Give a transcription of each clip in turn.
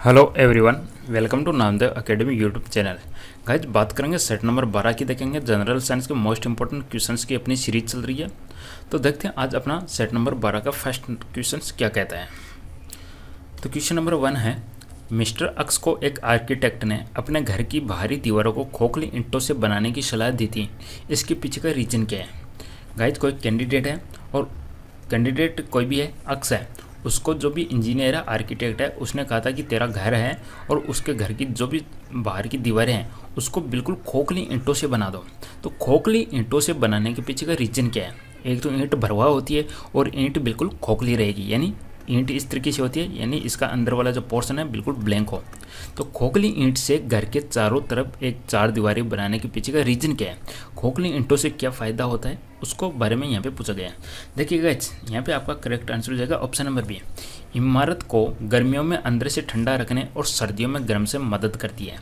Hello everyone, welcome to Namdev academy YouTube channel. Guys बात करेंगे set number 12 की, देखेंगे जनरल साइंस के मोस्ट इंपॉर्टेंट क्वेश्चंस की अपनी सीरीज चल रही है। तो देखते हैं आज अपना सेट नंबर 12 का फर्स्ट क्वेश्चंस क्या कहता है। तो क्वेश्चन नंबर 1 है, मिस्टर अक्स को एक आर्किटेक्ट ने अपने घर की बाहरी दीवारों को खोखली ईंटों से बनाने की सलाह दी थी। इसके पीछे का रीजन क्या है। गाइज कोई कैंडिडेट है और कैंडिडेट कोई भी है, अक्स है, उसको जो भी इंजीनियर है, आर्किटेक्ट है, उसने कहा था कि तेरा घर है और उसके घर की जो भी बाहर की दीवारें हैं उसको बिल्कुल खोखली ईंटों से बना दो। तो खोखली ईंटों से बनाने के पीछे का रीजन क्या है। एक तो ईंट भरवा होती है और ईंट बिल्कुल खोखली रहेगी, यानी ईंट इस तरीके से होती है, यानी इसका अंदर वाला जो पोर्शन है बिल्कुल ब्लैंक हो। तो खोखली ईंट से घर के चारों तरफ एक चार दीवारें बनाने के पीछे का रीजन क्या है, खोखली ईंटों से क्या फ़ायदा होता है, उसको बारे में यहाँ पे पूछा गया है। देखिएगा यहाँ पे आपका करेक्ट आंसर हो जाएगा ऑप्शन नंबर बी। इमारत को गर्मियों में अंदर से ठंडा रखने और सर्दियों में गर्म से मदद करती है।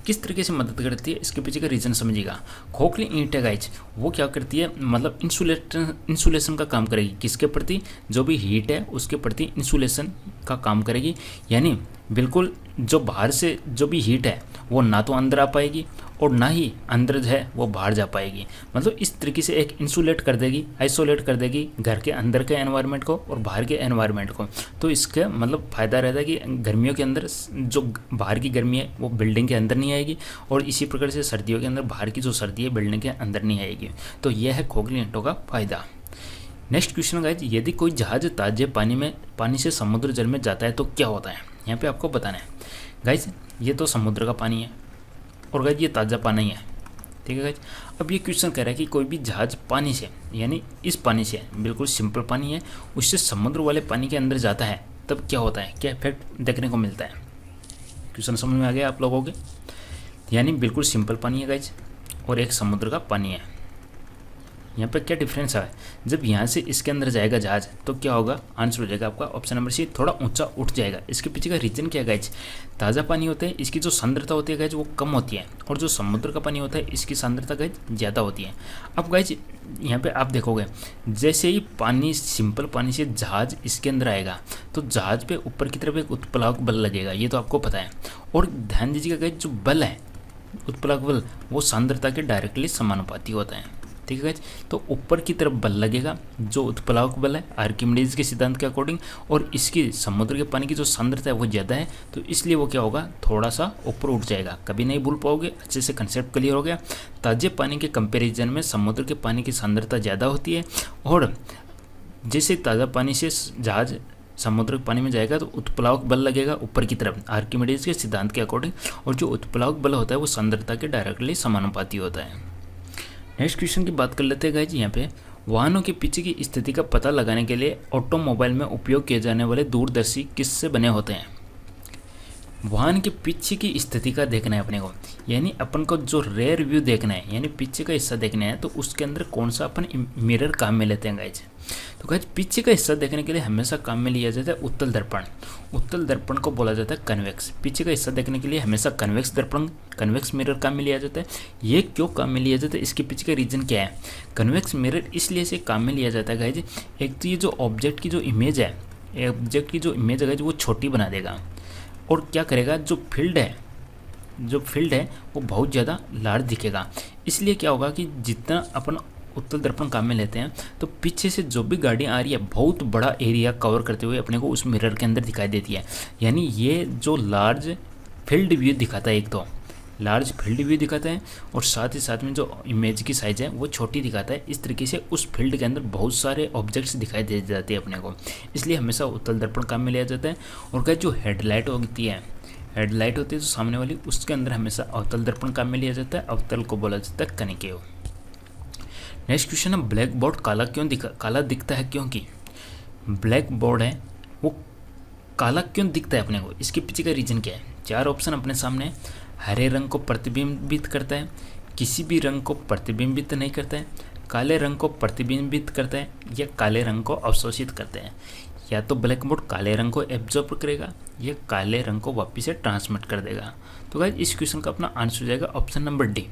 किस तरीके से मदद करती है, इसके पीछे का रीजन समझिएगा। खोखली ईंट है गाइज, वो क्या करती है, मतलब इंसुलेशन का काम करेगी। किसके प्रति, जो भी हीट है उसके प्रति इंसुलेशन का काम करेगी। यानी बिल्कुल जो बाहर से जो भी हीट है वो ना तो अंदर आ पाएगी और ना ही अंदर जो है वो बाहर जा पाएगी। मतलब इस तरीके से एक इंसुलेट कर देगी, आइसोलेट कर देगी घर के अंदर के एनवायरनमेंट को और बाहर के एनवायरनमेंट को। तो इसका मतलब फ़ायदा रहता है कि गर्मियों के अंदर जो बाहर की गर्मी है वो बिल्डिंग के अंदर नहीं आएगी और इसी प्रकार से सर्दियों के अंदर बाहर की जो सर्दी है बिल्डिंग के अंदर नहीं आएगी। तो यह है खोखली ईंटों का फ़ायदा। नेक्स्ट क्वेश्चन गाइज, यदि कोई जहाज ताजे पानी से समुद्र जल में जाता है तो क्या होता है, यहाँ पे आपको बताना है। गाइज ये तो समुद्र का पानी है और गाइज ये ताज़ा पानी है, ठीक है गाइज। अब ये क्वेश्चन कह रहा है कि कोई भी जहाज पानी से, यानी इस पानी से, बिल्कुल सिंपल पानी है, उससे समुद्र वाले पानी के अंदर जाता है तब क्या होता है, क्या इफेक्ट देखने को मिलता है। क्वेश्चन समझ में आ गया आप लोगों के। यानी बिल्कुल सिंपल पानी है गाइज और एक समुद्र का पानी है। यहाँ पे क्या डिफरेंस है, जब यहाँ से इसके अंदर जाएगा जहाज तो क्या होगा, आंसर हो जाएगा आपका ऑप्शन नंबर सी, थोड़ा ऊंचा उठ जाएगा। इसके पीछे का रीजन क्या है गाइज, ताज़ा पानी होता है, इसकी जो सांद्रता होती है गाइज वो कम होती है और जो समुद्र का पानी होता है इसकी सांद्रता गाइज ज़्यादा होती है। अब गाइज यहाँ पे आप देखोगे जैसे ही पानी, सिंपल पानी से जहाज इसके अंदर आएगा तो जहाज पे ऊपर की तरफ एक उत्प्लावक बल लगेगा, ये तो आपको पता है। और ध्यान दीजिएगा गाइज जो बल है, उत्प्लावक बल, वो सांद्रता के डायरेक्टली समानुपाती होता है, ठीक है गाइज। तो ऊपर की तरफ बल लगेगा जो उत्प्लावक बल है आर्किमिडीज के सिद्धांत के अकॉर्डिंग, और इसकी समुद्र के पानी की जो सांद्रता है वो ज़्यादा है, तो इसलिए वो क्या होगा, थोड़ा सा ऊपर उठ जाएगा। कभी नहीं भूल पाओगे, अच्छे से कंसेप्ट क्लियर हो गया। ताजे पानी के कंपेरिजन में समुद्र के पानी की सांद्रता ज़्यादा होती है और जैसे ताज़ा पानी से जहाज समुद्र के पानी में जाएगा तो उत्प्लावक बल लगेगा ऊपर की तरफ आर्किमिडीज के सिद्धांत के अकॉर्डिंग, और जो उत्प्लावक बल होता है वो सांद्रता के डायरेक्टली समानुपाती होता है। नेक्स्ट क्वेश्चन की बात कर लेते हैं गाइज। यहाँ पे वाहनों के पीछे की स्थिति का पता लगाने के लिए ऑटोमोबाइल में उपयोग किए जाने वाले दूरदर्शी किससे बने होते हैं। वाहन के पीछे की स्थिति का देखना है अपने को, यानी अपन को जो रेयर व्यू देखना है, यानी पीछे का हिस्सा देखना है, तो उसके अंदर कौन सा अपन मिरर काम में लेते हैं गाइज। तो गाइज पीछे का हिस्सा देखने के लिए हमेशा काम में लिया जाता है उत्तल दर्पण। उत्तल दर्पण को बोला जाता है कन्वेक्स। पीछे का हिस्सा देखने के लिए हमेशा कन्वेक्स दर्पण, कन्वेक्स मिरर काम में लिया जाता है। ये क्यों काम में लिया जाता है, इसके पीछे का रीजन क्या है। कन्वेक्स मिरर इसलिए से काम में लिया जाता है गाइज, एक तो ये जो ऑब्जेक्ट की जो इमेज है, ऑब्जेक्ट की जो इमेज है गाइज वो छोटी बना देगा, और क्या करेगा, जो फील्ड है वो बहुत ज़्यादा लार्ज दिखेगा। इसलिए क्या होगा कि जितना अपन उत्तल दर्पण काम में लेते हैं तो पीछे से जो भी गाड़ी आ रही है बहुत बड़ा एरिया कवर करते हुए अपने को उस मिरर के अंदर दिखाई देती है। यानी ये जो लार्ज फील्ड व्यू दिखाता है, एक तो लार्ज फील्ड व्यू दिखाता है और साथ ही साथ में जो इमेज की साइज़ है वो छोटी दिखाता है। इस तरीके से उस फील्ड के अंदर बहुत सारे ऑब्जेक्ट्स दिखाई दे जाते हैं अपने को, इसलिए हमेशा उत्तल दर्पण काम में लिया जाता है। और क्या जो हेडलाइट होती है, हेडलाइट होती है तो सामने वाली, उसके अंदर हमेशा अवतल दर्पण काम में लिया जाता है। अवतल को बोला जाता है कनिकेव। नेक्स्ट क्वेश्चन है, ब्लैक बोर्ड काला दिखता है क्योंकि। ब्लैक बोर्ड है वो काला क्यों दिखता है अपने को, इसके पीछे का रीजन क्या है। चार ऑप्शन अपने सामने है। हरे रंग को प्रतिबिंबित करता है, किसी भी रंग को प्रतिबिंबित नहीं करता है, काले रंग को प्रतिबिंबित करता है, या काले रंग को अवशोषित करता है। या तो ब्लैक बोर्ड काले रंग को एब्जॉर्ब करेगा या काले रंग को वापस से ट्रांसमिट कर देगा। तो गाइस इस क्वेश्चन का अपना आंसर हो जाएगा option number D.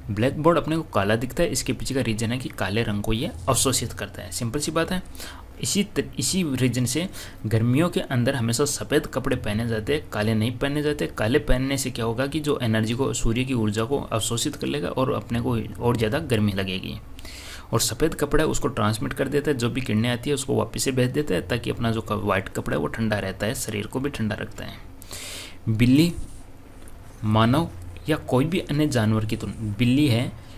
Black board अपने को काला दिखता है, इसके पीछे का रीजन है कि काले रंग को ये अवशोषित करता है। सिंपल सी बात है। इसी रीजन से गर्मियों के अंदर हमेशा सफ़ेद कपड़े पहने जाते हैं, काले नहीं पहने जाते। काले पहनने से क्या होगा कि जो एनर्जी को, सूर्य की ऊर्जा को अवशोषित कर लेगा और अपने को और ज़्यादा गर्मी लगेगी। और सफ़ेद कपड़ा उसको ट्रांसमिट कर देता है, जो भी किरणें आती है उसको वापस से भेज देता है, ताकि अपना जो वाइट कपड़ा है वो ठंडा रहता है, शरीर को भी ठंडा रखता है। बिल्ली मानव या कोई भी अन्य जानवर की तुलना, बिल्ली है,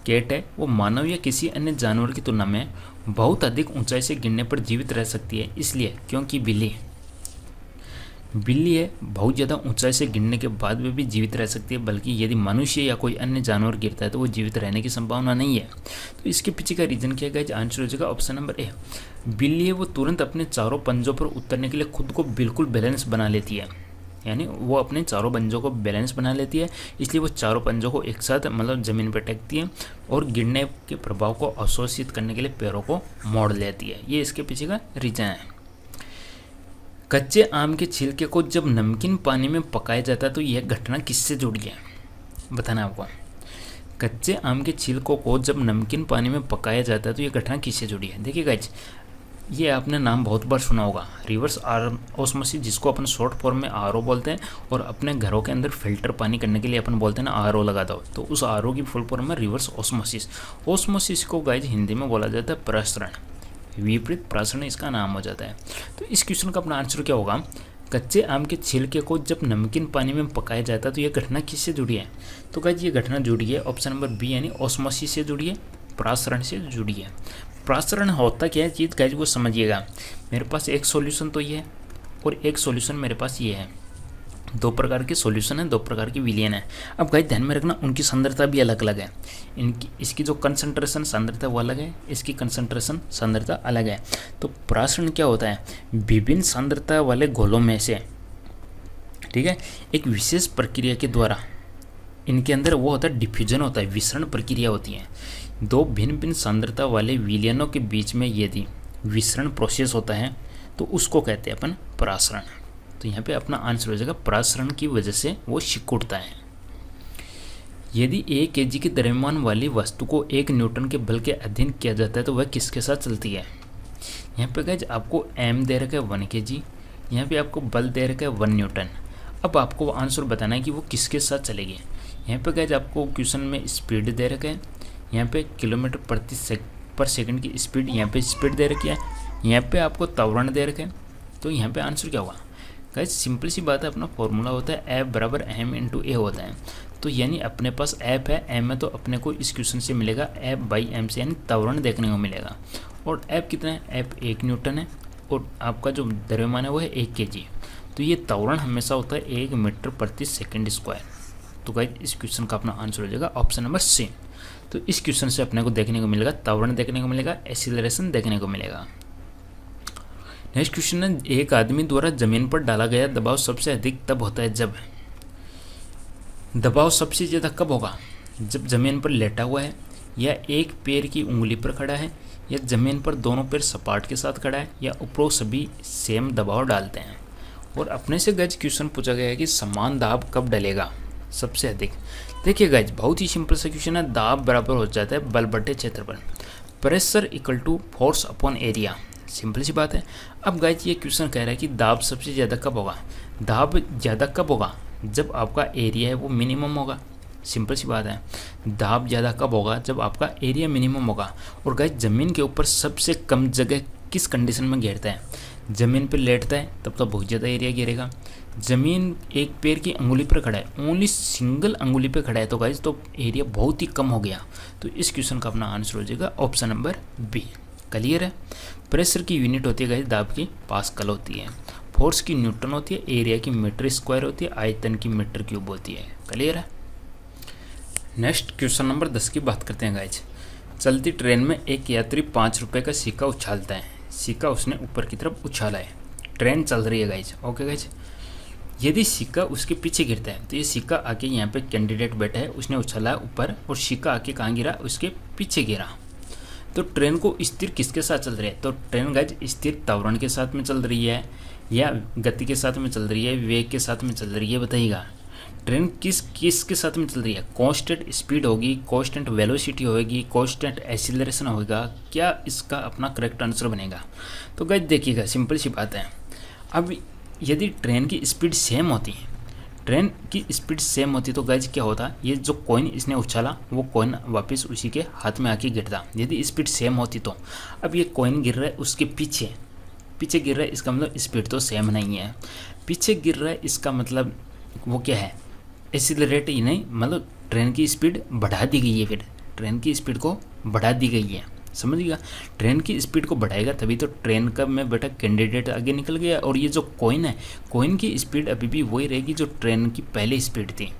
कैट है, वो मानव या किसी अन्य जानवर की तुलना में बहुत अधिक ऊंचाई से गिरने पर जीवित रह सकती है। इसलिए क्योंकि बिल्ली है, बहुत ज़्यादा ऊंचाई से गिरने के बाद में भी जीवित रह सकती है, बल्कि यदि मनुष्य या कोई अन्य जानवर गिरता है तो वो जीवित रहने की संभावना नहीं है। तो इसके पीछे का रीज़न क्या है? आंसर हो जाएगा ऑप्शन नंबर ए। बिल्ली है, वो तुरंत अपने चारों पंजों पर उतरने के लिए खुद को बिल्कुल बैलेंस बना लेती है, यानी वो अपने चारों पंजों को बैलेंस बना लेती है, इसलिए वो चारों पंजों को एक साथ मतलब ज़मीन पर टेकती है और गिरने के प्रभाव को अवशोषित करने के लिए पैरों को मोड़ लेती है। ये इसके पीछे का रीजन है। कच्चे आम के छिलके को जब नमकीन पानी में पकाया जाता है तो यह घटना किससे जुड़ी है? बताना आपको। कच्चे आम के छिलकों को जब नमकीन पानी में पकाया जाता है तो यह घटना किससे जुड़ी है? देखिए गाइस, ये आपने नाम बहुत बार सुना होगा, रिवर्स ऑस्मोसिस, जिसको अपन शॉर्ट फॉर्म में आरओ बोलते हैं, और अपने घरों के अंदर फिल्टर पानी करने के लिए अपन बोलते हैं ना आरओ लगा दो, तो उस आरओ की फुल फॉर्म में रिवर्स ऑस्मोसिस। ऑस्मोसिस को गाइस हिंदी में बोला जाता है प्रसरण, विपरीत प्रसरण इसका नाम हो जाता है। तो इस क्वेश्चन का अपना आंसर क्या होगा? कच्चे आम के छिलके को जब नमकीन पानी में पकाया जाता है तो यह घटना किससे जुड़ी है? तो गाइस ये घटना जुड़ी है ऑप्शन नंबर बी, यानी ऑस्मोसिस से जुड़ी है, प्रसरण से जुड़ी है। प्रसरण होता क्या है चीज़ गाइस, वो समझिएगा। मेरे पास एक सॉल्यूशन तो ये है और एक सॉल्यूशन मेरे पास ये है, दो प्रकार के सॉल्यूशन है, दो प्रकार की विलयन है। अब गाइस ध्यान में रखना, उनकी सांद्रता भी अलग अलग है। इसकी जो कंसंट्रेशन सांद्रता वो अलग है, इसकी कंसंट्रेशन सांद्रता अलग है। तो प्रसरण क्या होता है? विभिन्न सांद्रता वाले घोलों में से, ठीक है, एक विशेष प्रक्रिया के द्वारा इनके अंदर वो होता है डिफ्यूजन होता है, विसरण प्रक्रिया होती है। दो भिन्न भिन्न सांद्रता वाले विलयनों के बीच में यदि विसरण प्रोसेस होता है तो उसको कहते हैं अपन प्रसरण। तो यहाँ पे अपना आंसर हो जाएगा प्रसरण की वजह से वो सिकुड़ता है। यदि 1 kg के द्रव्यमान वाली वस्तु को 1 न्यूटन के बल के अधीन किया जाता है तो वह किसके साथ चलती है? यहाँ पे गाइस आपको m दे रखा है 1 kg, यहाँ पे आपको बल दे रखा है 1 न्यूटन। अब आपको आंसर बताना है कि वो किसके साथ चलेगी। यहाँ पे गाइस आपको क्वेश्चन में स्पीड दे रखा है, यहाँ पे किलोमीटर पर सेकंड की स्पीड, यहाँ पे स्पीड दे रखी है, यहाँ पे आपको त्वरण दे रखे हैं। तो यहाँ पे आंसर क्या होगा गाइस? सिंपल सी बात है, अपना फॉर्मूला होता है F बराबर m इंटू ए होता है। तो यानी अपने पास F है, m है, तो अपने को इस क्वेश्चन से मिलेगा F बाई एम से, यानी त्वरण देखने को मिलेगा। और F कितना है? F 1 न्यूटन है और आपका जो द्रव्यमान है वो है 1 kg। तो ये त्वरण हमेशा होता है 1 मीटर प्रति सेकेंड स्क्वायर। तो गाइस इस क्वेश्चन का अपना आंसर हो जाएगा ऑप्शन नंबर सी। तो इस क्वेश्चन से अपने को देखने को मिलेगा त्वरण देखने को मिलेगा, एक्सीलरेशन देखने को मिलेगा। नेक्स्ट क्वेश्चन है, एक आदमी द्वारा जमीन पर डाला गया दबाव सबसे अधिक तब होता है जब, दबाव सबसे ज़्यादा कब होगा? जब जमीन पर लेटा हुआ है, या एक पैर की उंगली पर खड़ा है, या जमीन पर दोनों पैर सपाट के साथ खड़ा है, या उपरोक्त सभी सेम दबाव डालते हैं। और अपने से गाइस क्वेश्चन पूछा गया है कि समान दाब कब डलेगा सबसे अधिक। देखिए गाइस बहुत ही सिंपल सा क्वेश्चन है, दाब बराबर हो जाता है बल बटे क्षेत्रफल, pressure equal to force upon area, simple सी बात है। अब गाइस ये क्वेश्चन कह रहा है कि दाब सबसे ज़्यादा कब होगा? दाब ज़्यादा कब होगा? जब आपका एरिया है वो मिनिमम होगा, सिंपल सी बात है। दाब ज़्यादा कब होगा? जब आपका एरिया मिनिमम होगा। और गाइस ज़मीन के ऊपर सबसे कम जगह किस कंडीशन में घेरता है? ज़मीन पर लेटता है तब तो बहुत ज़्यादा एरिया घेरेगा। ज़मीन एक पैर की अंगुली पर खड़ा है, ओनली सिंगल अंगुली पे खड़ा है, तो गाइस तो एरिया बहुत ही कम हो गया। तो इस क्वेश्चन का अपना आंसर हो जाएगा ऑप्शन नंबर बी। क्लियर है? प्रेशर की यूनिट होती है गाइस दाब की पास्कल होती है, फोर्स की न्यूटन होती है, एरिया की मीटर स्क्वायर होती है, आयतन की मीटर क्यूब होती है। क्लियर है? नेक्स्ट क्वेश्चन नंबर 10 की बात करते हैं गाइस। चलती ट्रेन में एक यात्री 5 रुपये का सिक्का उछालता है, सिक्का उसने ऊपर की तरफ उछाला है, ट्रेन चल रही है गाइस। ओके गाइस, यदि सिक्का उसके पीछे गिरता है तो ये सिक्का आके यहाँ पे कैंडिडेट बैठा है, उसने उछाला ऊपर और सिक्का आके कहाँ गिरा? उसके पीछे गिरा। तो ट्रेन को स्थिर किसके साथ चल रही है? तो ट्रेन गाइस स्थिर त्वरण के साथ में चल रही है, या गति के साथ में चल रही है, वेग के साथ में चल रही है? बताइएगा। ट्रेन किस किस के साथ में चल रही है, कांस्टेंट स्पीड होगी, कांस्टेंट वेलोसिटी होगी, कांस्टेंट एक्सीलरेशन होगा, क्या इसका अपना करेक्ट आंसर बनेगा। तो गाइस देखिएगा, सिंपल सी बात है। अब यदि ट्रेन की स्पीड सेम होती है, ट्रेन की स्पीड सेम होती तो गाइज क्या होता, ये जो कॉइन इसने उछाला वो कॉइन वापस उसी के हाथ में आके गिरता। यदि स्पीड सेम होती तो अब ये कॉइन गिर रहा है उसके पीछे पीछे गिर रहा है, इसका मतलब स्पीड तो सेम नहीं है। पीछे गिर रहा है इसका मतलब वो क्या है, एक्सीलरेट ही नहीं, मतलब ट्रेन की स्पीड बढ़ा दी गई है, फिर ट्रेन की स्पीड को बढ़ा दी गई है, समझिएगा। ट्रेन की स्पीड को बढ़ाएगा तभी तो ट्रेन का में बेटा कैंडिडेट आगे निकल गया। और ये जो कॉइन है, कॉइन की स्पीड अभी भी वही रहेगी जो ट्रेन की पहले स्पीड थी,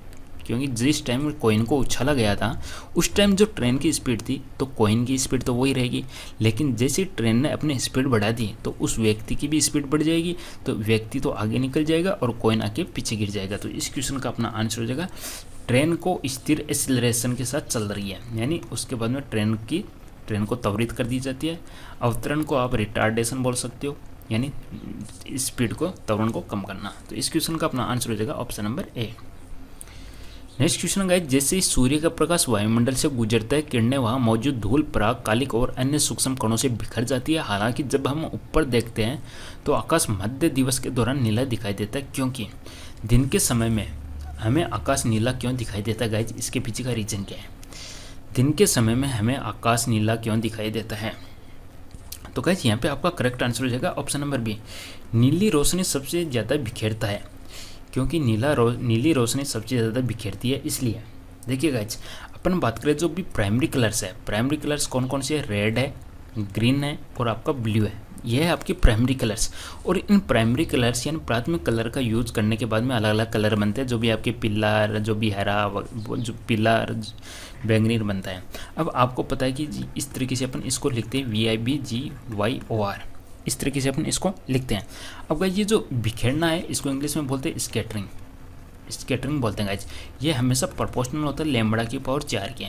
क्योंकि जिस टाइम कॉइन को उछाला गया था उस टाइम जो ट्रेन की स्पीड थी तो कॉइन की स्पीड तो वही रहेगी। लेकिन जैसे ट्रेन ने अपनी स्पीड बढ़ा दी तो उस व्यक्ति की भी स्पीड बढ़ जाएगी, तो व्यक्ति तो आगे निकल जाएगा और कॉइन आके पीछे गिर जाएगा। तो इस क्वेश्चन का अपना आंसर हो जाएगा, ट्रेन को स्थिर एक्सीलरेशन के साथ चल रही है, यानी उसके बाद में ट्रेन को त्वरित कर दी जाती है। अवतरण को आप रिटार्डेशन बोल सकते हो, यानी स्पीड को, त्वरण को कम करना। तो इस क्वेश्चन का अपना आंसर हो जाएगा option number A. Next question guys, जैसे ही सूर्य का प्रकाश वायुमंडल से गुजरता है, किरणें वहां मौजूद धूल, पराग, कालिक और अन्य सूक्ष्म कणों से बिखर जाती है। हालांकि जब हम ऊपर देखते हैं तो आकाश मध्य दिवस के दौरान नीला दिखाई देता है, क्योंकि दिन के समय में हमें आकाश नीला क्यों दिखाई देता है गाइज, इसके पीछे का रीजन क्या है। दिन के समय में हमें आकाश नीला क्यों दिखाई देता है, तो गाइज यहाँ पे आपका करेक्ट आंसर हो जाएगा ऑप्शन नंबर बी, नीली रोशनी सबसे ज़्यादा बिखेरता है, क्योंकि नीली रोशनी सबसे ज़्यादा बिखेरती है इसलिए। देखिए गाइज, अपन बात करें जो भी प्राइमरी कलर्स है, प्राइमरी कलर्स कौन कौन से है, रेड है, ग्रीन है और आपका ब्लू है, ये है आपके प्राइमरी कलर्स। और इन प्राइमरी कलर्स यानी प्राथमिक कलर का यूज करने के बाद में अलग अलग कलर बनते हैं, जो भी आपके पीला, जो भी हरा, जो पीला बैंगनी बनता है। अब आपको पता है कि इस तरीके से अपन इसको लिखते हैं VIBGYOR, इस तरीके से अपन इसको लिखते हैं। अब गाइज ये जो बिखेरना है इसको इंग्लिश में बोलते हैं स्कैटरिंग, स्कैटरिंग बोलते हैं गाइज। ये हमेशा प्रोपोर्शनल होता है लैम्बडा की पावर 4 के।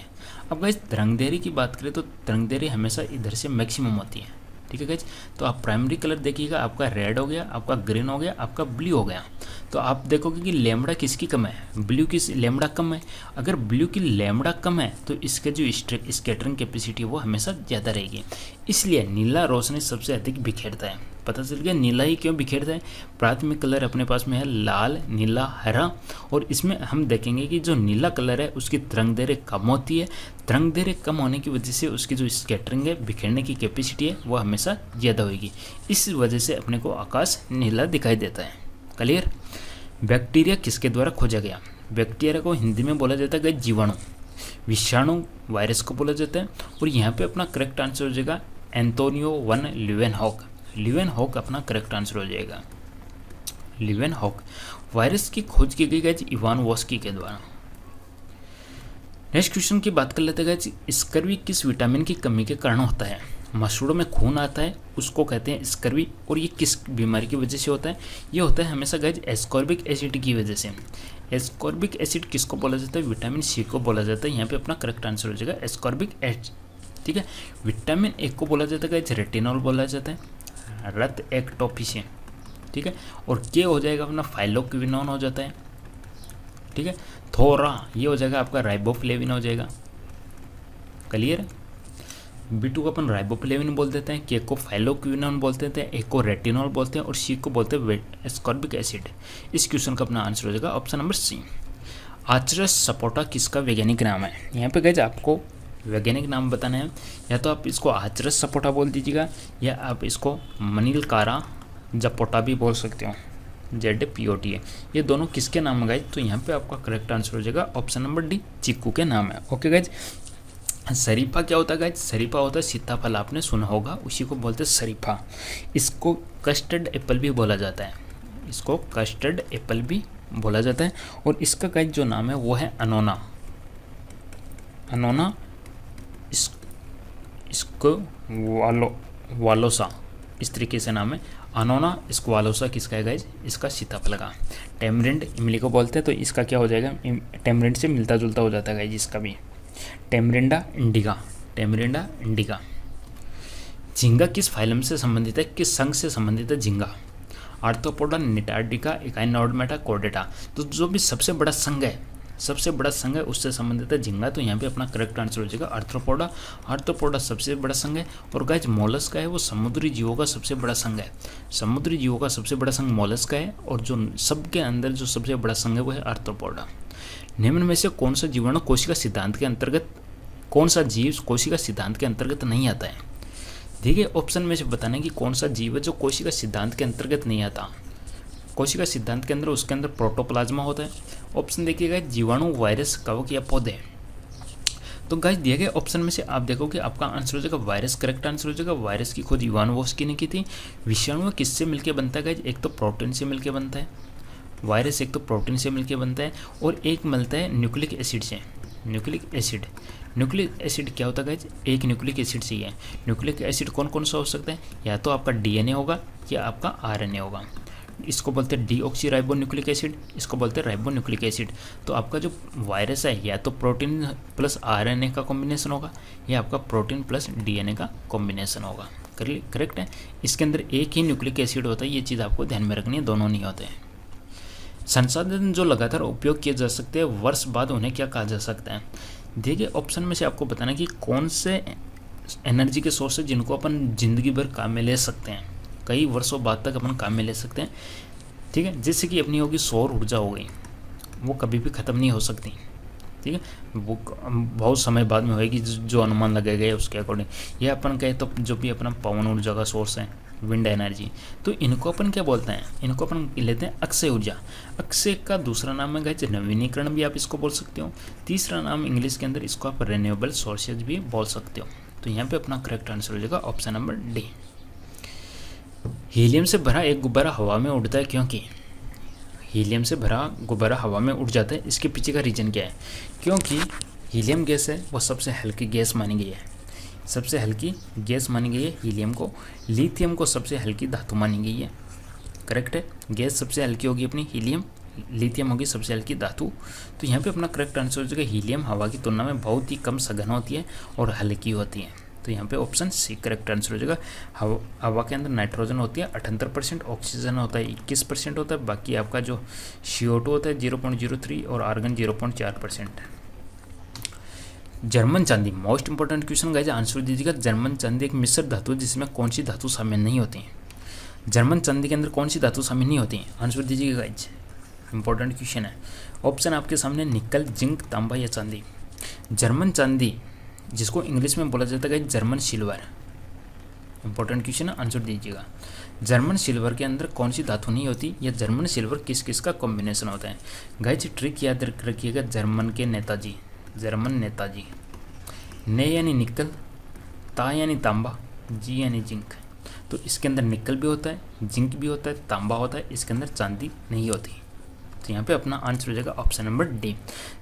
अब गाइज तरंगदेरी की बात करें तो तरंगदेरी हमेशा इधर से मैक्सिमम होती है, ठीक है गाइज। तो आप प्राइमरी कलर देखिएगा, आपका रेड हो गया, आपका ग्रीन हो गया, आपका ब्लू हो गया। तो आप देखोगे कि लैम्बडा किसकी कम है, ब्लू की लैम्बडा कम है। अगर ब्लू की लैम्बडा कम है तो इसके जो स्कैटरिंग कैपेसिटी है वो हमेशा ज़्यादा रहेगी, इसलिए नीला रोशनी सबसे अधिक बिखेरता है। पता चल गया नीला ही क्यों बिखेरता है। प्राथमिक कलर अपने पास में है लाल, नीला, हरा, और इसमें हम देखेंगे कि जो नीला कलर है उसकी तरंगदैर्घ्य कम होती है। तरंगदैर्घ्य कम होने की वजह से उसकी जो स्कैटरिंग है, बिखेरने की कैपेसिटी है, वो हमेशा ज़्यादा होगी। इस वजह से अपने को आकाश नीला दिखाई देता है। क्लियर। बैक्टीरिया किसके द्वारा खोजा गया, बैक्टीरिया को हिंदी में बोला जाता है जीवाणु, विषाणु वायरस को बोला जाता है। और यहाँ पे अपना करेक्ट आंसर हो जाएगा एंटोनियो वन ल्यूवेनहॉक। ल्यूवेनहॉक अपना करेक्ट आंसर हो जाएगा। ल्यूवेनहॉक वायरस की खोज की गई गाइज इवान वॉस्की के द्वारा। नेक्स्ट क्वेश्चन की बात कर लेते हैं गाइज, स्कर्वी किस विटामिन की कमी के कारण होता है। मसूड़ों में खून आता है उसको कहते हैं स्कर्वी, और ये किस बीमारी की वजह से होता है, ये होता है हमेशा गाइज एस्कॉर्बिक एसिड की वजह से। एस्कॉर्बिक एसिड किसको बोला जाता है, विटामिन सी को बोला जाता है। यहाँ पे अपना करेक्ट आंसर हो जाएगा एस्कॉर्बिक एसिड, ठीक है। विटामिन ए को बोला जाता है गाइज रेटिनॉल बोला जाता है, रक्त एक्टोपिसिन, ठीक है। और के हो जाएगा अपना फाइलोक्विनोन हो जाता है, ठीक है। थोरा ये हो जाएगा आपका राइबोफ्लेविन हो जाएगा। क्लियर। B2 को अपन राइबोफ्लेविन बोल देते हैं, के को फाइलोक्विनोन बोलते हैं, ए को रेटिनॉल बोलते हैं और सी को बोलते हैं एस्कॉर्बिक एसिड। इस क्वेश्चन का अपना आंसर हो जाएगा ऑप्शन नंबर सी। आचरस सपोटा किसका वैज्ञानिक नाम है। यहाँ पे गाइज आपको वैज्ञानिक नाम बताना है, या तो आप इसको आचरस सपोटा बोल दीजिएगा या आप इसको मनीलकारा जपोटा भी बोल सकते हो, ZPOTA। ये दोनों किसके नाम है गाइज, तो यहाँ पे आपका करेक्ट आंसर हो जाएगा ऑप्शन नंबर डी, चिक्कू के नाम है। Okay guys. शरीफा क्या होता है गाइज, शरीफा होता है सीताफल, आपने सुना होगा, उसी को बोलते हैं शरीफा। इसको कस्टर्ड एप्पल भी बोला जाता है, इसको कस्टर्ड एप्पल भी बोला जाता है। और इसका गाइज जो नाम है वो है अनोना, अनोना स्क्वालोसा, इस तरीके से नाम है अनोना स्क्वालोसा। किसका है गाइज, इसका सीताफल का। टेमरिंड इमली को बोलते हैं, तो इसका क्या हो जाएगा, टेमरिंड से मिलता जुलता हो जाता है गाइज इसका भी, टेमरिंडा इंडिका, टेमरिंडा इंडिका। झींगा किस फाइलम से संबंधित है, किस संघ से संबंधित है झींगा। आर्थ्रोपोडा, निटार्डिका, इकाइनोडर्मेटा, कॉर्डेटा। तो जो भी सबसे बड़ा संघ है उससे संबंधित है झींगा। तो यहाँ पे अपना करेक्ट आंसर हो जाएगा आर्थ्रोपोडा सबसे बड़ा संघ है। और गाइज मोलस्क है वो समुद्री जीवों का सबसे बड़ा संघ है। समुद्री जीवों का सबसे बड़ा संघ मोलस्क है, और जो सबके अंदर जो सबसे बड़ा संघ है वो है आर्थ्रोपोडा। निम्न में से कौन सा जीवाणु कोशिका सिद्धांत के अंतर्गत, कौन सा जीव कोशिका सिद्धांत के अंतर्गत नहीं आता है? देखिए ऑप्शन में से बताना कि कौन सा जीव है जो कोशिका सिद्धांत के अंतर्गत नहीं आता। कोशिका सिद्धांत के अंदर उसके अंदर प्रोटोप्लाज्मा होता है। ऑप्शन देखिएगा जीवाणु, वायरस, कवक या पौधे। तो गाइस दिए गए ऑप्शन में से आप देखो कि आपका आंसर हो जाएगा वायरस, करेक्ट आंसर हो जाएगा। वायरस की खोज इवानोवस्की ने की थी। विषाणु किससे मिलकर बनता है गाइस? एक तो प्रोटीन से मिलकर बनता है वायरस, एक तो प्रोटीन से मिलकर बनता है, और एक मिलता है न्यूक्लिक एसिड से। न्यूक्लिक एसिड क्या होता है गाइस? एक न्यूक्लिक एसिड से ही है। न्यूक्लिक एसिड कौन कौन सा हो सकता है? या तो आपका डीएनए होगा या आपका आरएनए होगा। इसको बोलते हैं डीऑक्सी राइबो न्यूक्लिक एसिड, इसको बोलते हैं राइबो न्यूक्लिक एसिड। तो आपका जो वायरस है या तो प्रोटीन प्लस आरएनए का कॉम्बिनेशन होगा या आपका प्रोटीन प्लस डीएनए का कॉम्बिनेशन होगा। करेक्ट है। इसके अंदर एक ही न्यूक्लिक एसिड होता है, ये चीज़ आपको ध्यान में रखनी है, दोनों नहीं होते हैं। संसाधन जो लगातार उपयोग किए जा सकते हैं वर्ष बाद उन्हें क्या कहा जा सकता है? देखिए ऑप्शन में से आपको बताना कि कौन से एनर्जी के सोर्स है जिनको अपन जिंदगी भर काम में ले सकते हैं, कई वर्षों बाद तक अपन काम में ले सकते हैं। ठीक है, जैसे कि अपनी होगी सौर ऊर्जा हो गई, वो कभी भी ख़त्म नहीं हो सकती। ठीक है, वो बहुत समय बाद में होएगी जो अनुमान लगाए गए उसके अकॉर्डिंग। ये अपन कहें तो जो भी अपना पवन ऊर्जा का सोर्स है, विंड एनर्जी, तो इनको अपन क्या बोलते हैं? इनको अपन लेते हैं अक्षय ऊर्जा। अक्षय का दूसरा नाम है गाइस नवीनीकरण भी आप इसको बोल सकते हो। तीसरा नाम इंग्लिश के अंदर इसको आप रिन्यूएबल सोर्सेज भी बोल सकते हो। तो यहाँ पे अपना करेक्ट आंसर हो जाएगा ऑप्शन नंबर डी। हीलियम से भरा एक गुब्बारा हवा में उड़ता है क्योंकि हीलियम से भरा गुब्बारा हवा में उड़ जाता है, इसके पीछे का रीजन क्या है? क्योंकि हीलियम गैस है वो सबसे हल्की गैस मानी गई है, सबसे हल्की गैस मानी गई है हीलियम को। लिथियम को सबसे हल्की धातु मानी गई है। करेक्ट है, गैस सबसे हल्की होगी अपनी हीलियम, लिथियम होगी सबसे हल्की धातु। तो यहाँ पे अपना करेक्ट आंसर हो जाएगा हीलियम हवा की तुलना में बहुत ही कम सघन होती है और हल्की होती है। तो यहाँ पे ऑप्शन सी करेक्ट आंसर हो जाएगा। हवा के अंदर नाइट्रोजन होती है 78%, ऑक्सीजन होता है 21% होता है, बाकी आपका जो CO2 होता है 0.03 और आर्गन 0.4%। जर्मन चांदी, most important question guys, answer दीजिएगा। जर्मन चांदी एक मिश्र धातु है जिसमें कौन सी धातु शामिल नहीं होती है? जर्मन चांदी के अंदर कौन सी धातु शामिल नहीं होती है? आंसर दीजिएगा गाइस, इंपॉर्टेंट क्वेश्चन है। ऑप्शन आपके सामने निकल, जिंक, तांबा या चांदी। जर्मन चांदी जिसको इंग्लिश में बोला जाता है जर्मन सिल्वर, इंपॉर्टेंट क्वेश्चन है, आंसर दीजिएगा। जर्मन सिल्वर के अंदर कौन सी धातु नहीं होती या जर्मन सिल्वर किस किस का कॉम्बिनेशन होता है? गाइस ट्रिक याद रखिएगा, जर्मन के नेताजी, जर्मन नेताजी। ने यानी निकल, ता यानी तांबा, जी यानी जिंक। तो इसके अंदर निकल भी होता है, जिंक भी होता है, तांबा होता है, इसके अंदर चांदी नहीं होती। तो यहाँ पे अपना आंसर हो जाएगा ऑप्शन नंबर डी।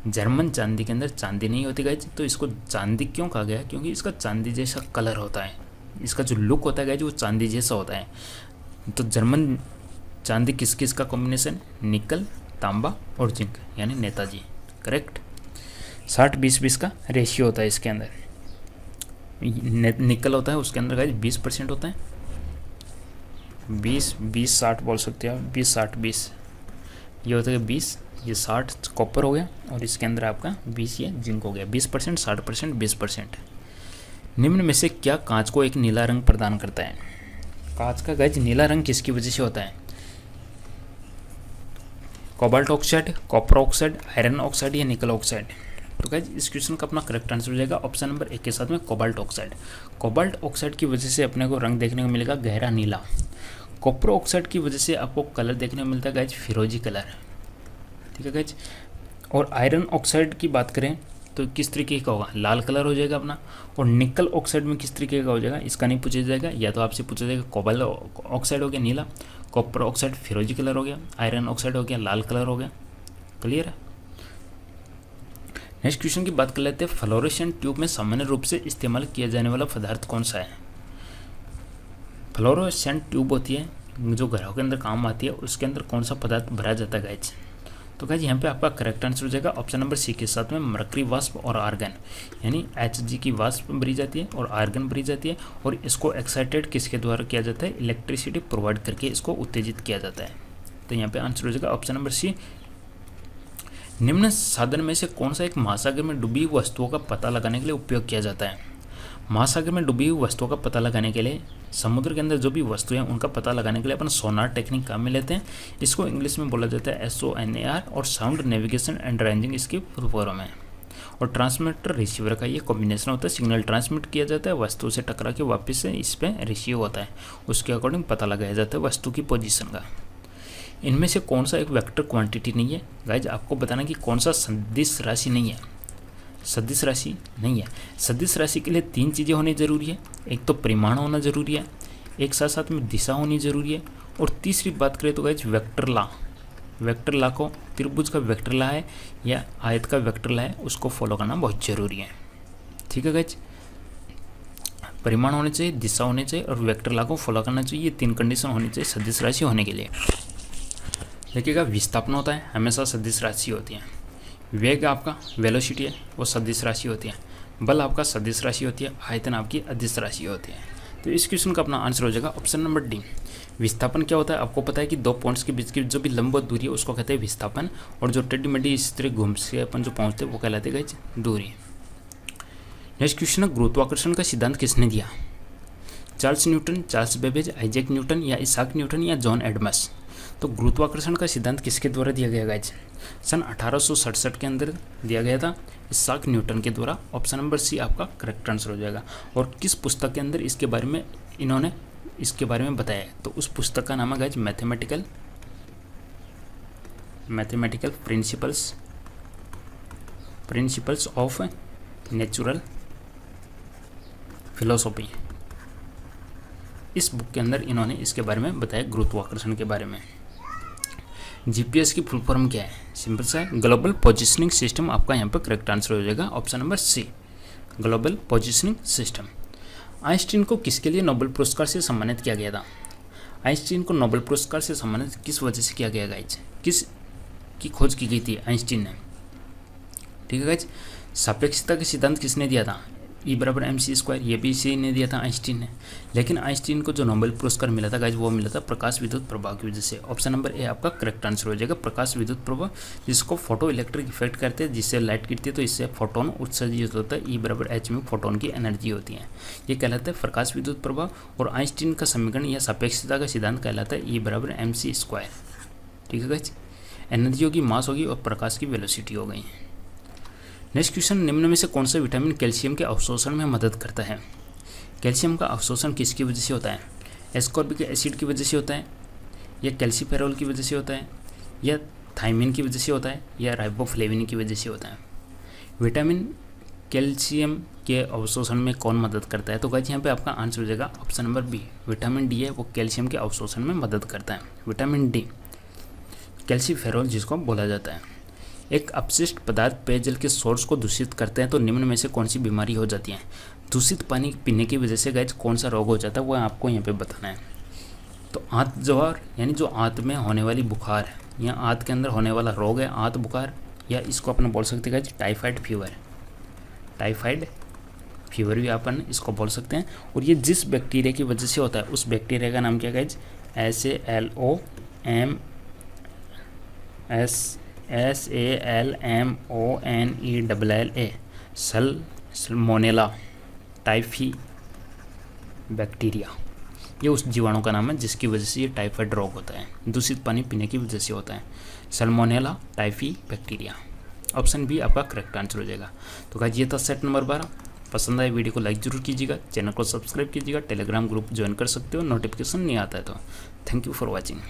जर्मन चांदी के अंदर चांदी नहीं होती गाइज। तो इसको चांदी क्यों कहा गया? क्योंकि इसका चांदी जैसा कलर होता है, इसका जो लुक होता है गाइज वो चांदी जैसा होता है। तो जर्मन चांदी किस किस का कॉम्बिनेशन? निकल, तांबा और जिंक, यानी नेताजी। करेक्ट, 60-20-20 का रेशियो होता है इसके अंदर। निकल होता है उसके अंदर गाइज 20% होता है, 20-20-60 बोल सकते हो, 20-60-20 ये होता है 20, ये 60 कॉपर हो गया और इसके अंदर आपका 20 ये जिंक हो गया। 20%, 60%, 20%। निम्न में से क्या कांच को एक नीला रंग प्रदान करता है? कांच का गाइज नीला रंग किसकी वजह से होता है? Cobalt oxide, copper oxide, iron oxide या निकल ऑक्साइड। तो गाइज इस क्वेश्चन का अपना करेक्ट आंसर हो जाएगा ऑप्शन नंबर 1 के साथ में कोबाल्ट ऑक्साइड। कोबाल्ट ऑक्साइड की वजह से अपने को रंग देखने को मिलेगा गहरा नीला। कॉपर ऑक्साइड की वजह से आपको कलर देखने को मिलता है गाइज फिरोजी कलर। ठीक है गाइज, और आयरन ऑक्साइड की बात करें तो किस तरीके का होगा? लाल कलर हो जाएगा अपना। और निकल ऑक्साइड में किस तरीके का हो जाएगा? इसका नहीं पूछा जाएगा, या तो आपसे पूछा जाएगा कोबाल्ट ऑक्साइड हो गया नीला, कॉपर ऑक्साइड फिरोजी कलर हो गया, आयरन ऑक्साइड हो गया लाल कलर हो गया। क्लियर है। नेक्स्ट क्वेश्चन की बात कर लेते हैं। फ्लोरोसेंट ट्यूब में सामान्य रूप से इस्तेमाल किया जाने वाला पदार्थ कौन सा है? फ्लोरोसेंट ट्यूब होती है जो घरों के अंदर काम आती है, उसके अंदर कौन सा पदार्थ भरा जाता है गाइज? तो गाइज यहाँ पे आपका करेक्ट आंसर हो जाएगा ऑप्शन नंबर सी के साथ में मरकरी वाष्प और आर्गन, यानी Hg की वाष्प भरी जाती है और आर्गन भरी जाती है, और इसको एक्साइटेड किसके द्वारा किया जाता है, इलेक्ट्रिसिटी प्रोवाइड करके इसको उत्तेजित किया जाता है। तो यहाँ पे आंसर हो जाएगा ऑप्शन नंबर सी। निम्न साधन में से कौन सा एक महासागर में डूबी हुई वस्तुओं का पता लगाने के लिए उपयोग किया जाता है। महासागर में डूबी हुई वस्तुओं का पता लगाने के लिए, समुद्र के अंदर जो भी वस्तुएं हैं उनका पता लगाने के लिए अपन सोनार टेक्निक काम में लेते हैं। इसको इंग्लिश में बोला जाता है SONAR, और साउंड नेविगेशन एंड रेंजिंग इसकी फुल फॉर्म है। और ट्रांसमीटर रिसीवर का ये कॉम्बिनेशन होता है, सिग्नल ट्रांसमिट किया जाता है, वस्तु से टकरा के वापस से इस पर रिसीव होता है, उसके अकॉर्डिंग पता लगाया जाता है वस्तु की पोजीशन का। इनमें से कौन सा एक वेक्टर क्वांटिटी नहीं है। गाइज आपको बताना कि कौन सा सदिश राशि नहीं है। सदिश राशि नहीं है। सदिश राशि के लिए 3 चीज़ें होनी जरूरी है। एक तो परिमाण होना जरूरी है, एक साथ साथ में दिशा होनी जरूरी है, और तीसरी बात करें तो guys vector law. Vector law को, त्रिभुज का वेक्टर लॉ है या आयत का वेक्टर लॉ है, उसको फॉलो करना बहुत जरूरी है। ठीक है गाइज, परिमाण होने चाहिए, दिशा होनी चाहिए और वेक्टर लॉ को फॉलो करना चाहिए। ये 3 कंडीशन होनी चाहिए सदिश राशि होने के लिए। देखिएगा, विस्थापन होता है हमेशा सदिश राशि होती है। वेग आपका वेलोसिटी है वो सदिश राशि होती है। बल आपका सदिश राशि होती है। आयतन आपकी अदिश राशि होती है। तो इस क्वेश्चन का अपना आंसर हो जाएगा ऑप्शन नंबर डी। विस्थापन क्या होता है, आपको पता है कि 2 पॉइंट्स के बीच की जो भी लंबवत दूरी है उसको कहते हैं विस्थापन, और जो टेढ़ी मेढ़ी इस तरह घूम से अपन जो पहुँचते हैं वो कहलाते हैं दूरी। नेक्स्ट क्वेश्चन है, गुरुत्वाकर्षण का सिद्धांत किसने दिया। Charles Newton, Charles Babbage, Isaac Newton या इसाक न्यूटन या जॉन एडम्स। तो गुरुत्वाकर्षण का सिद्धांत किसके द्वारा दिया गया गाइज, सन 1867 के अंदर दिया गया था इसाक न्यूटन के द्वारा। ऑप्शन नंबर सी आपका करेक्ट आंसर हो जाएगा। और किस पुस्तक के अंदर इसके बारे में इन्होंने इसके बारे में बताया है, तो उस पुस्तक का नाम है guys mathematical principles of natural philosophy. इस बुक के अंदर इन्होंने इसके बारे में बताया, गुरुत्वाकर्षण के बारे में। GPS की फुल फॉर्म क्या है, सिंपल सा है, ग्लोबल पोजिशनिंग सिस्टम। आपका यहाँ पर करेक्ट आंसर हो जाएगा option number C, global positioning system. Einstein को किसके लिए नोबेल पुरस्कार से सम्मानित किया गया था। आइंस्टीन को नोबेल पुरस्कार से सम्मानित किस वजह से किया गया गाइज, किस की खोज की गई थी आइंस्टीन ने। ठीक है गाइज, सापेक्षता के सिद्धांत किसने दिया था, E = mc², ये भी इसी ने दिया था आइंस्टीन ने। लेकिन आइंस्टीन को जो नोबेल पुरस्कार मिला था गाइज वो मिला था प्रकाश विद्युत प्रभाव की वजह से। ऑप्शन नंबर ए आपका करेक्ट आंसर हो जाएगा, प्रकाश विद्युत प्रभाव, जिसको फोटो इलेक्ट्रिक इफेक्ट कहते हैं, जिससे लाइट गिरती है तो इससे फोटोन उत्सर्जित होता है। E = h में फोटोन की एनर्जी होती है, ये कहलाता है प्रकाश विद्युत प्रभाव। और आइंस्टीन का समीकरण या सापेक्षता का सिद्धांत कहलाता है E = mc²। ठीक है गाइज, एनर्जी होगी, मास होगी और प्रकाश की वेलोसिटी हो गई। नेक्स्ट क्वेश्चन, निम्न में से कौन सा विटामिन कैल्शियम के अवशोषण में मदद करता है। कैल्शियम का अवशोषण किसकी वजह से होता है, एस्कॉर्बिक एसिड की वजह से होता है, या कैल्सीफेरॉल की वजह से होता है, या थायमिन की वजह से होता है, या राइबोफ्लेविन की वजह से होता है। विटामिन कैल्शियम के अवशोषण में कौन मदद करता है, तो गाइस यहाँ पे आपका आंसर हो जाएगा option number B, vitamin D है वो कैल्शियम के अवशोषण में मदद करता है। विटामिन डी, कैल्सीफेरॉल जिसको बोला जाता है। एक अपशिष्ट पदार्थ पेयजल के सोर्स को दूषित करते हैं तो निम्न में से कौन सी बीमारी हो जाती है। दूषित पानी पीने की वजह से गाइस कौन सा रोग हो जाता है वो आपको यहाँ पे बताना है। तो आंत ज्वर, यानी जो आंत में होने वाली बुखार है या आंत के अंदर होने वाला रोग है आंत बुखार, या इसको अपन बोल सकते हैं guys typhoid fever. Typhoid fever भी अपन इसको बोल सकते हैं। और ये जिस बैक्टीरिया की वजह से होता है उस बैक्टीरिया का नाम क्या guys, SALMONELLA, Salmonella typhi bacteria. ये उस जीवाणु का नाम है जिसकी वजह से ये टाइफाइड रोग होता है, दूषित पानी पीने की वजह से होता है। Salmonella typhi bacteria, option B आपका करेक्ट आंसर हो जाएगा। तो गाइस ये था सेट नंबर 12। पसंद आए वीडियो को लाइक जरूर कीजिएगा, चैनल को सब्सक्राइब कीजिएगा, टेलीग्राम ग्रुप ज्वाइन कर सकते हो, नोटिफिकेशन नहीं आता है तो। Thank you for watching.